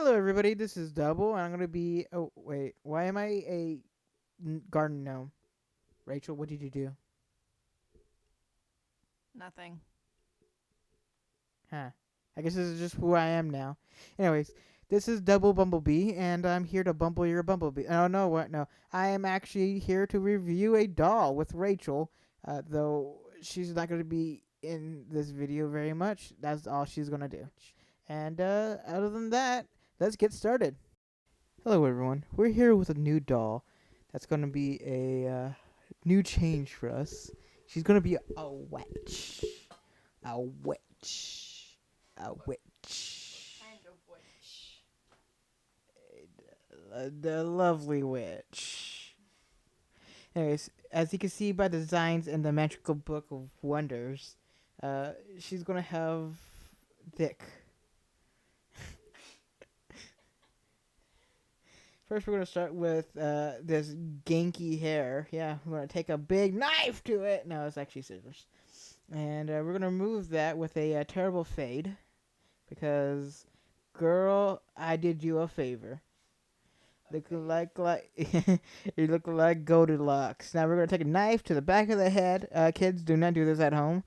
Hello, everybody. This is Double, and I'm gonna be. Oh, wait. Why am I a garden gnome? Rachel, what did you do? Nothing. Huh. I guess this is just who I am now. Anyways, this is Double Bumblebee, and I'm here to bumble your bumblebee. Oh no, what? No, I am actually here to review a doll with Rachel. Though she's not gonna be in this video very much. That's all she's gonna do. And other than that, let's get started. Hello, everyone. We're here with a new doll. That's gonna be a new change for us. She's gonna be a witch. A witch. A witch. Kind of witch. The lovely witch. Anyways, as you can see by the designs in the Magical Book of Wonders, she's gonna have thick. First, we're gonna start with this ganky hair. Yeah, we're gonna take a big knife to it. No, it's actually scissors. And we're going to remove that with a terrible fade. Because, girl, I did you a favor. Looking like you look like Goldilocks. Now we're going to take a knife to the back of the head. Kids, do not do this at home.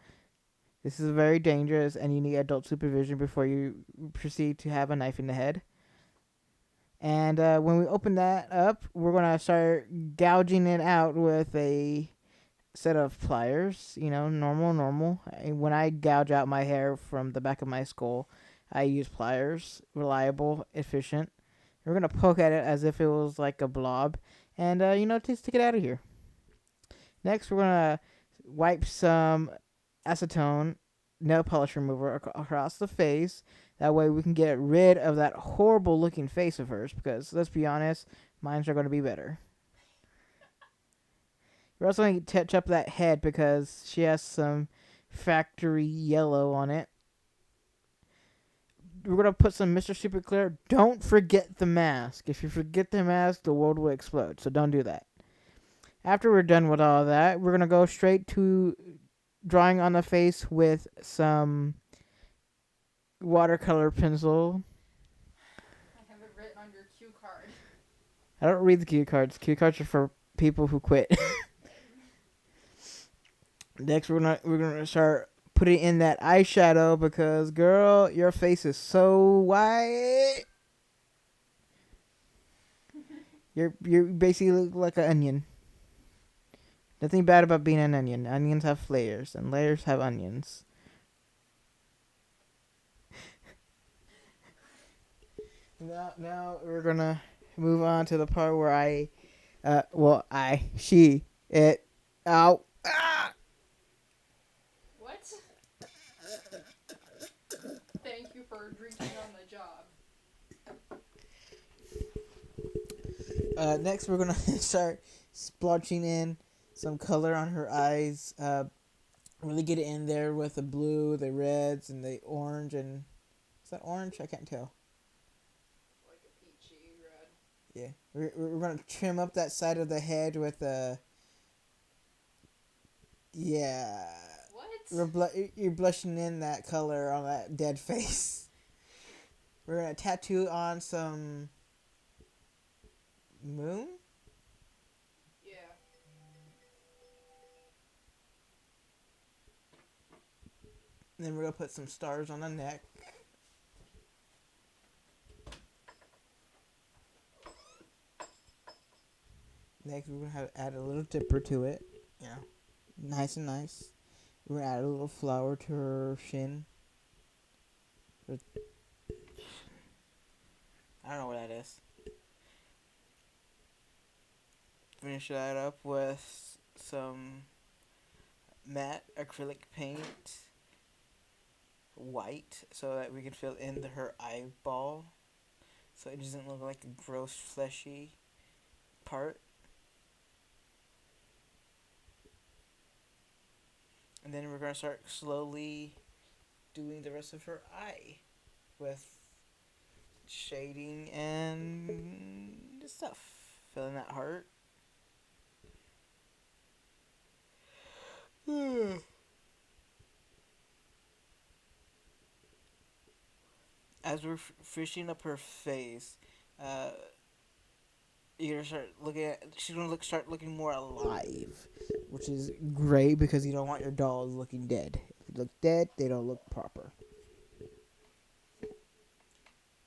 This is very dangerous, and you need adult supervision before you proceed to have a knife in the head. And when we open that up, we're going to start gouging it out with a set of pliers, normal. When I gouge out my hair from the back of my skull, I use pliers, reliable, efficient. We're gonna poke at it as if it was like a blob, and just take it out of here. Next, we're gonna wipe some acetone nail polish remover across the face. That way, we can get rid of that horrible looking face of hers. Because let's be honest, mine's are gonna be better. We're also going to touch up that head because she has some factory yellow on it. We're going to put some Mr. Super Clear. Don't forget the mask. If you forget the mask, the world will explode. So don't do that. After we're done with all of that, we're going to go straight to drawing on the face with some watercolor pencil. I have it written on your cue card. I don't read the cue cards. Cue cards are for people who quit. Next, we're gonna start putting in that eyeshadow because, girl, your face is so white. You basically look like an onion. Nothing bad about being an onion. Onions have layers, and layers have onions. Now we're gonna move on to the part where she, it, ow, ah! What? Thank you for drinking on the job. Next, we're gonna start splotching in some color on her eyes. Really get it in there with the blue, the reds, and the orange. And is that orange? I can't tell. Like a peachy red. Yeah, we're gonna trim up that side of the head with a. Yeah. What? You're blushing in that color on that dead face. We're gonna tattoo on some moon. Yeah. And then we're gonna put some stars on the neck. Next, we're gonna add a little dipper to it. Yeah, nice and nice. We're gonna add a little flower to her shin. I don't know what that is. Finish that up with some matte acrylic paint, white, so that we can fill in her eyeball, so it doesn't look like a gross fleshy part. And then we're gonna start slowly doing the rest of her eye with shading and stuff. Filling that heart. as we're finishing up her face, uh, you're gonna start looking at. She's gonna start looking more alive, which is great because you don't want your dolls looking dead. If they look dead, they don't look proper.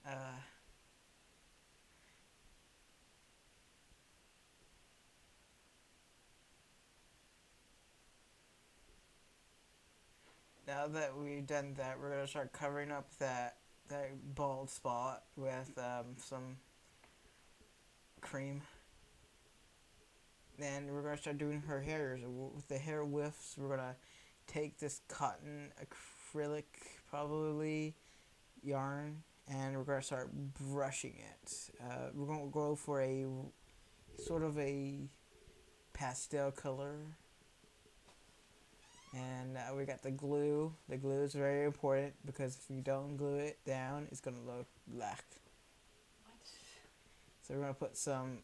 Uh, Now that we've done that, we're gonna start covering up that bald spot with some cream. Then we're gonna start doing her hairs with the hair whiffs. We're gonna take this cotton acrylic, probably yarn, and we're gonna start brushing it. We're gonna go for a sort of a pastel color. And we got the glue. The glue is very important because if you don't glue it down, it's gonna look black. What? So we're gonna put some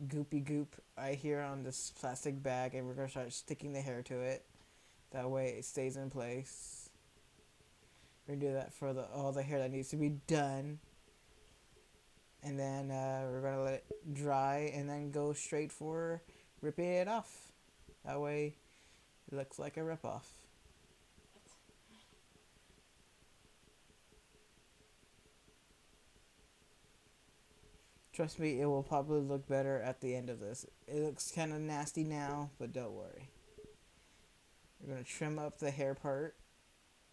goopy goop right here on this plastic bag, and we're gonna start sticking the hair to it. That way it stays in place. We're gonna do that for all the hair that needs to be done, and then we're gonna let it dry, and then go straight for ripping it off. That way it looks like a rip off. Trust me, it will probably look better at the end of this. It looks kind of nasty now, but don't worry. We're going to trim up the hair part,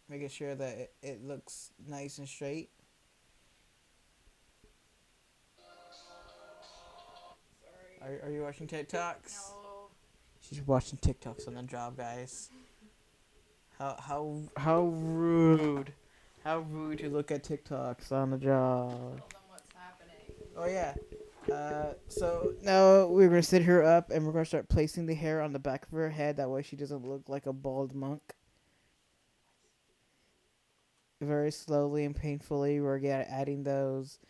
making sure that it looks nice and straight. Sorry. Are you watching TikToks? No. She's watching TikToks on the job, guys. How rude. How rude to look at TikToks on the job. Tell them what's happening. Oh, yeah. So now we're going to sit her up and we're going to start placing the hair on the back of her head. That way she doesn't look like a bald monk. Very slowly and painfully, we're adding those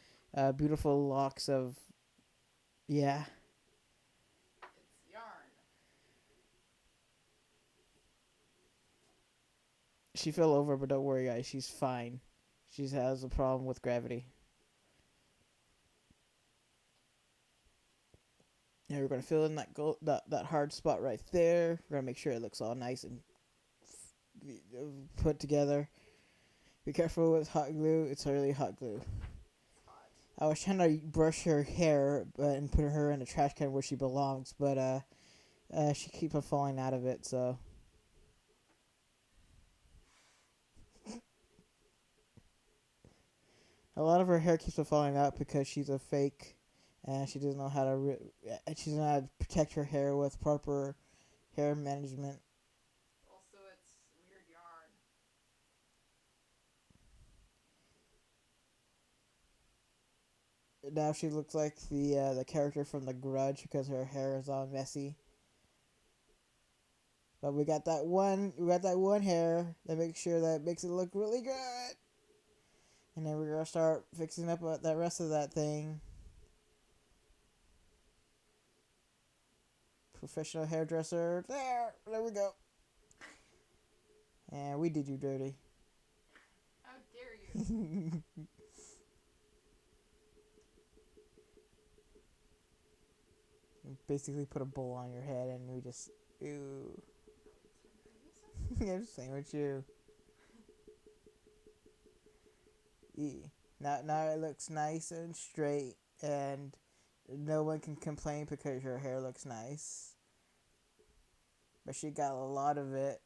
beautiful locks of, yeah. It's yarn. She fell over, but don't worry, guys. She's fine. She has a problem with gravity. And we're gonna fill in that hard spot right there. We're gonna make sure it looks all nice and put together. Be careful with hot glue. It's really hot glue. It's hot. I was trying to brush her hair and put her in a trash can where she belongs, but she keeps on falling out of it. So a lot of her hair keeps on falling out because she's a fake, and she doesn't know how to. She doesn't know how to protect her hair with proper hair management. Also, it's weird yarn. Now she looks like the character from The Grudge because her hair is all messy. But we got that one hair that makes it look really good. And then we're gonna start fixing up the rest of that thing. Professional hairdresser. There we go. And we did you dirty. How dare you? Basically put a bowl on your head and we just ew. I'm just saying with you. Now it looks nice and straight and no one can complain because your hair looks nice. But she got a lot of it.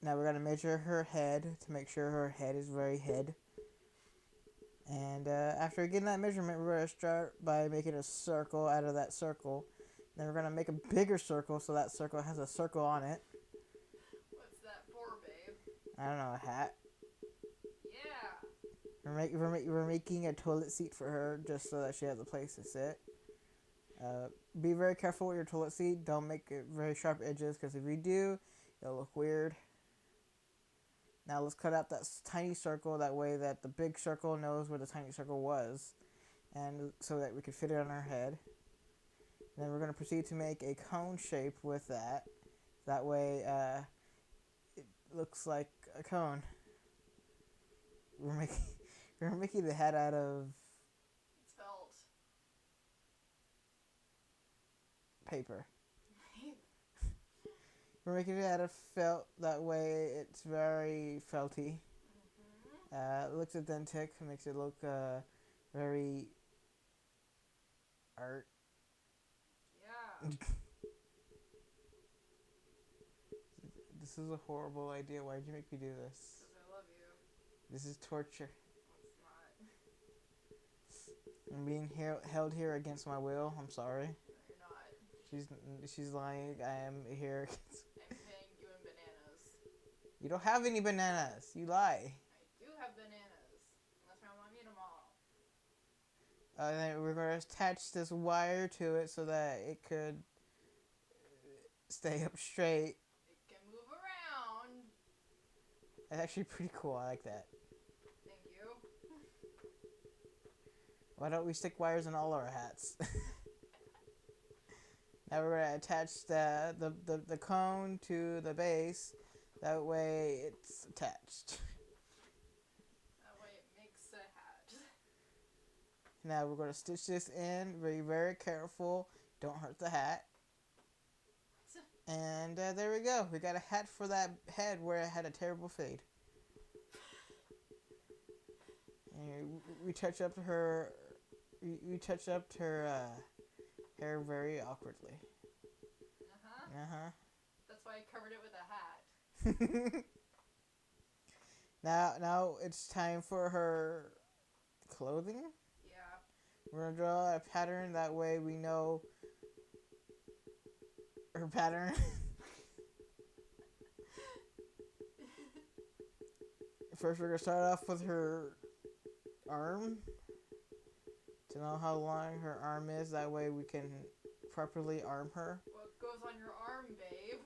Now we're gonna measure her head to make sure her head is very head. And after getting that measurement, we're gonna start by making a circle out of that circle. Then we're gonna make a bigger circle so that circle has a circle on it. What's that for, babe? I don't know, a hat. Yeah. We're making a toilet seat for her just so that she has a place to sit. Be very careful with your toilet seat. Don't make it very sharp edges because if you do, it'll look weird. Now let's cut out that tiny circle. That way that the big circle knows where the tiny circle was. And so that we can fit it on her head. Then we're going to proceed to make a cone shape with that. That way it looks like a cone. we're making we're making the hat out of It's felt. paper. We're making it out of felt. That way, it's very felty. It looks authentic. Makes it look very art. Yeah. This is a horrible idea. Why did you make me do this? Because I love you. This is torture. It's not. I'm being held here against my will. I'm sorry. No, you're not. She's lying. I am here. I'm paying you in bananas. You don't have any bananas. You lie. I do have bananas. Unless I want to eat them all. Then we're going to attach this wire to it so that it could stay up straight. It can move around. That's actually pretty cool. I like that. Thank you. Why don't we stick wires in all our hats? Now we're going to attach the cone to the base. That way it's attached. That way it makes a hat. Now we're going to stitch this in. Be very careful. Don't hurt the hat. And there we go. We got a hat for that head where it had a terrible fade. And we touch up her. We touch up her hair very awkwardly. That's why I covered it with a hat. Now it's time for her clothing. Yeah. We're gonna draw a pattern. That way we know her pattern. First, we're gonna start off with her arm to know how long her arm is. That way we can properly arm her. What goes on your arm, babe?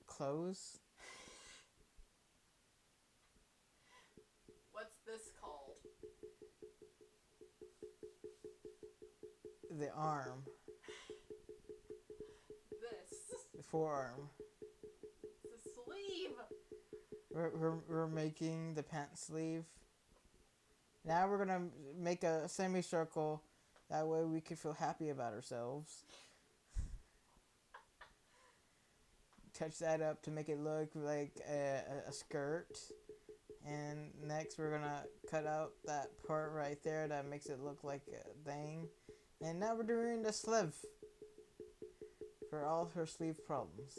Clothes. What's this called? The arm. This. The forearm. It's a sleeve. We're making the pant sleeve. Now we're gonna make a semicircle. That way we can feel happy about ourselves. Touch that up to make it look like a skirt. And next we're gonna cut out that part right there that makes it look like a thing. And now we're doing the sleeve for all of her sleeve problems.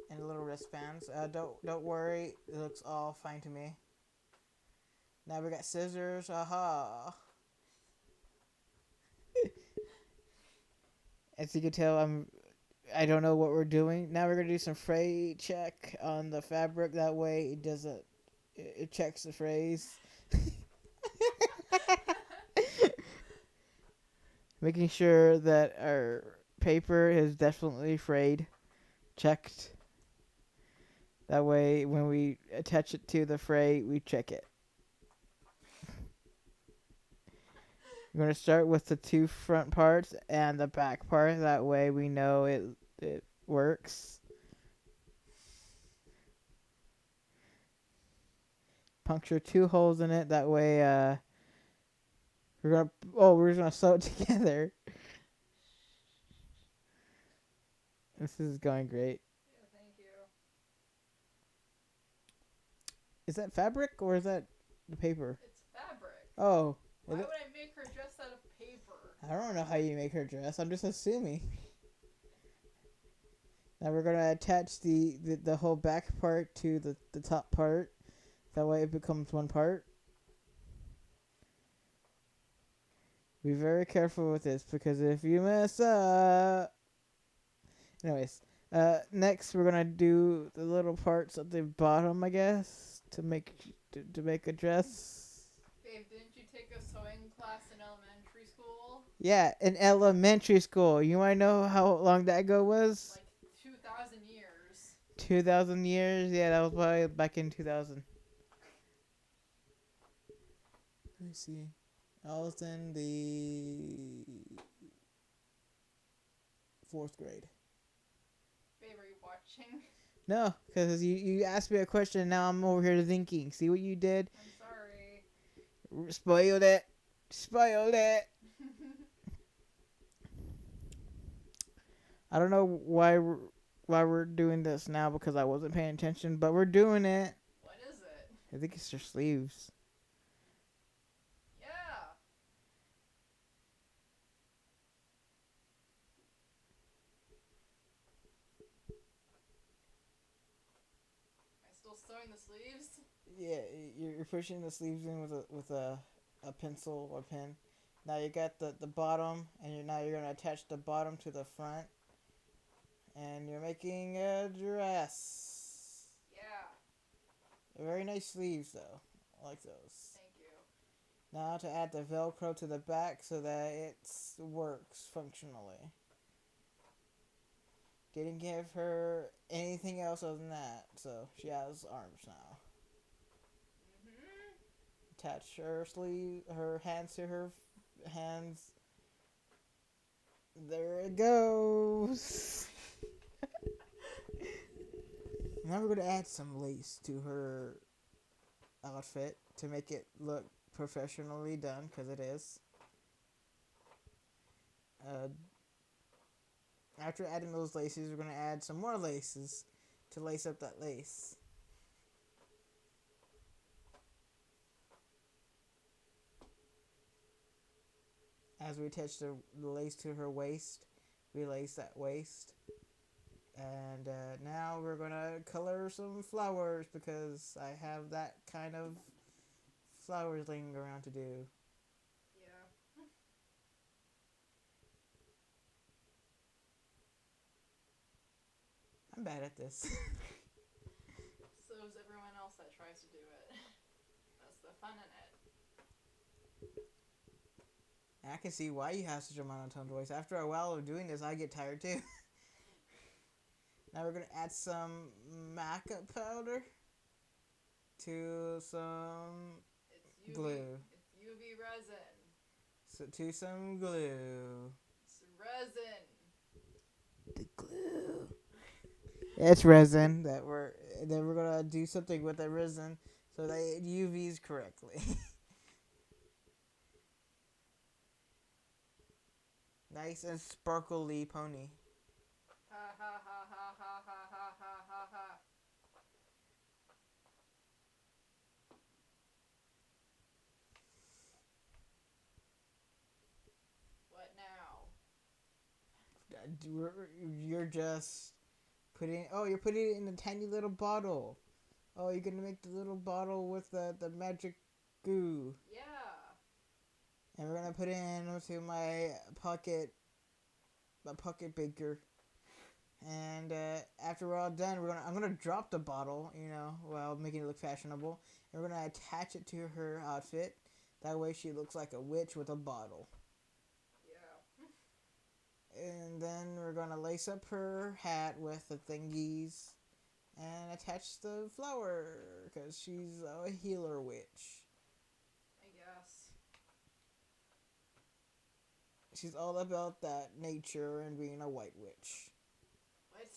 And little wristbands. Don't worry, it looks all fine to me. Now we got scissors. Aha! As you can tell, I don't know what we're doing. Now we're gonna do some fray check on the fabric. That way it doesn't. It checks the frays. Making sure that our paper is definitely frayed, checked. That way, when we attach it to the fray, we check it. We're going to start with the two front parts and the back part. That way, we know it works. Puncture 2 holes in it. That way, we're just gonna sew it together. This is going great. Yeah, thank you. Is that fabric or is that the paper? It's fabric. Oh. Why would I make her dress out of paper? I don't know how you make her dress. I'm just assuming. Now we're gonna attach the whole back part to the top part. That way it becomes one part. Be very careful with this because if you mess up. Anyways, next we're gonna do the little parts at the bottom, I guess, to make a dress. Babe, didn't you take a sewing class in elementary school? Yeah, in elementary school. You wanna know how long that ago was? Like 2,000 years. 2,000 years? Yeah, that was probably back in 2000. Let me see. I was in the 4th grade. Babe, are you watching? No, because you asked me a question and now I'm over here thinking. See what you did? I'm sorry. Spoiled it. Spoiled it. I don't know why we're doing this now because I wasn't paying attention, but we're doing it. What is it? I think it's their sleeves. Yeah. Am I still sewing the sleeves? Yeah, you're pushing the sleeves in with a pencil or pen. Now you got the bottom, and now you're gonna attach the bottom to the front, and you're making a dress. Yeah. Very nice sleeves though. I like those. Thank you. Now to add the Velcro to the back so that it works functionally. Didn't give her anything else other than that, so she has arms now. Attach her hands to her hands. There it goes. Now we're gonna add some lace to her outfit to make it look professionally done, because it is. After adding those laces, we're gonna add some more laces to lace up that lace. As we attach the lace to her waist, we lace that waist. And now we're going to color some flowers because I have that kind of flowers laying around to do. Yeah. I'm bad at this. So is everyone else that tries to do it. That's the fun in it. I can see why you have such a monotone voice. After a while of doing this, I get tired too. Now we're going to add some mica powder to some It's UV, glue. It's UV resin. So to some glue. It's resin. The glue. It's resin that we're gonna do something with the resin so that it UVs correctly. Nice and sparkly pony. Ha ha ha ha ha ha ha ha ha ha. What now? You're just putting. Oh, you're putting it in a tiny little bottle. Oh, you're gonna make the little bottle with the magic goo. Yeah. And we're gonna put it into my pocket baker. And after we're all done, I'm gonna drop the bottle, while making it look fashionable. And we're gonna attach it to her outfit. That way, she looks like a witch with a bottle. Yeah. And then we're gonna lace up her hat with the thingies and attach the flower because she's a healer witch. I guess. She's all about that nature and being a white witch. What?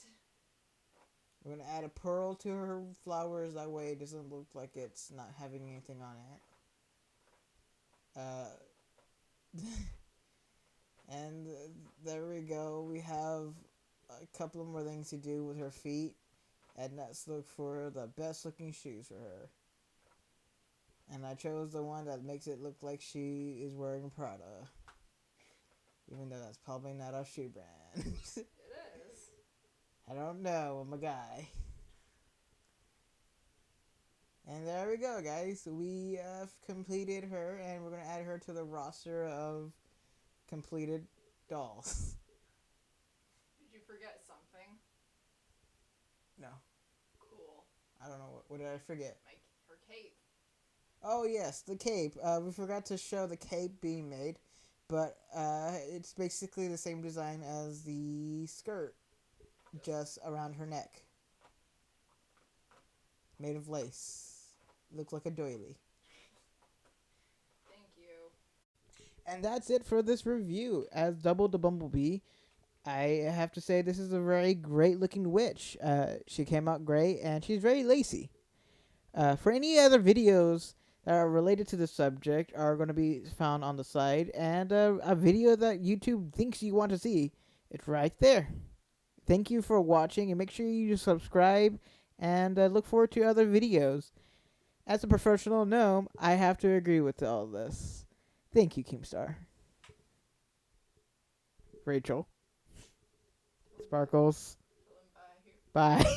We're gonna add a pearl to her flowers. That way, it doesn't look like it's not having anything on it. And there we go. We have a couple of more things to do with her feet. And let's look for the best looking shoes for her. And I chose the one that makes it look like she is wearing Prada. Even though that's probably not our shoe brand. It is. I don't know. I'm a guy. And there we go, guys. We have completed her, and we're going to add her to the roster of completed dolls. Did you forget something? No. Cool. I don't know. What did I forget? Her cape. Oh, yes, the cape. We forgot to show the cape being made, but it's basically the same design as the skirt, just around her neck. Made of lace. Looks like a doily. Thank you. And that's it for this review. As Double the Bumblebee, I have to say this is a very great looking witch. She came out great, and she's very lacy. For any other videos that are related to the subject are going to be found on the side, and a video that YouTube thinks you want to see, it's right there. Thank you for watching, and make sure you subscribe, and look forward to other videos. As a professional gnome, I have to agree with all this. Thank you, Keemstar. Rachel. Sparkles. Bye. Bye.